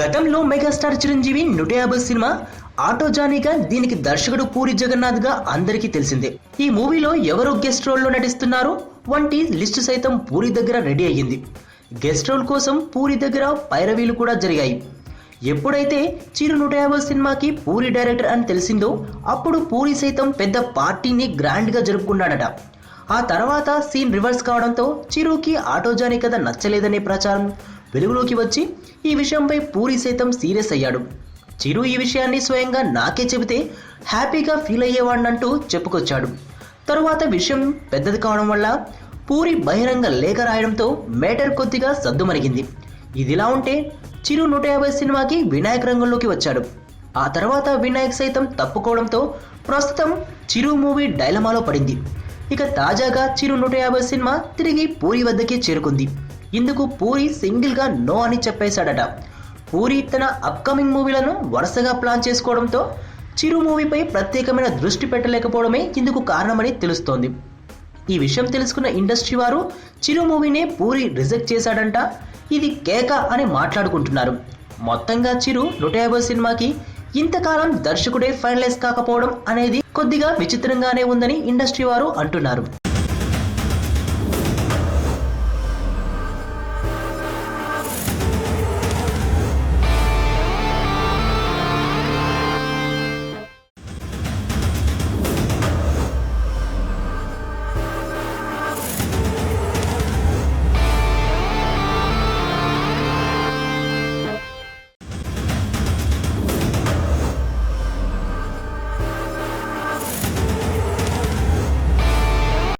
గతంలో megastar Chiranjeevi 150 cinema auto జానీగా, దీనికి దర్శకుడు పూరి జగన్నాథ్ గా అందరికీ తెలిసిందే. ఈ మూవీలో ఎవరు గెస్ట్ రోల్ లో నటిస్తున్నారు వంటి లిస్టు సైతం పూరి దగ్గర రెడీ అయ్యింది. గెస్ట్ రోల్ కోసం పూరి దగ్గర పైరవీలు కూడా జరిగాయి. ఎప్పుడైతే చిరు 150 సినిమాకి పూరి డైరెక్టర్ అని తెలిసిందో అప్పుడు పూరి సైతం పెద్ద పార్టీని గ్రాండ్ గా జరుపుకున్నాడట. ఆ తర్వాత సీన్ రివర్స్ కావడంతో చిరుకి ఆటో జానీ కథ నచ్చలేదనే ప్రచారం వెలుగులోకి వచ్చి ఈ విషయంపై పూరి సైతం సీరియస్ అయ్యాడు. చిరు ఈ విషయాన్ని స్వయంగా నాకే చెబితే హ్యాపీగా ఫీల్ అయ్యేవాడినంటూ చెప్పుకొచ్చాడు. తరువాత విషయం పెద్దది కావడం వల్ల పూరి బహిరంగ లేఖ రాయడంతో మేటర్ కొద్దిగా సద్దుమణిగింది. ఇదిలా ఉంటే చిరు 150 సినిమాకి వినాయక్ రంగంలోకి వచ్చాడు. ఆ తర్వాత వినాయక్ సైతం తప్పుకోవడంతో ప్రస్తుతం చిరు మూవీ డైలమాలో పడింది. ఇక తాజాగా చిరు 150 సినిమా తిరిగి పూరి వద్దకే చేరుకుంది. ఇందుకు పూరి సింగిల్ గా నో అని చెప్పేశాడట. పూరి తన అప్కమింగ్ మూవీలను వరుసగా ప్లాన్ చేసుకోవడంతో చిరు మూవీపై ప్రత్యేకమైన దృష్టి పెట్టలేకపోవడమే ఇందుకు కారణమని తెలుస్తోంది. ఈ విషయం తెలుసుకున్న ఇండస్ట్రీ వారు చిరు మూవీనే పూరి రిజెక్ట్ చేశాడంట. ఇది కేక అని మాట్లాడుకుంటున్నారు. మొత్తంగా చిరు 150 సినిమాకి ఇంతకాలం దర్శకుడే ఫైనలైజ్ కాకపోవడం అనేది కొద్దిగా విచిత్రంగానే ఉందని ఇండస్ట్రీ వారు అంటున్నారు.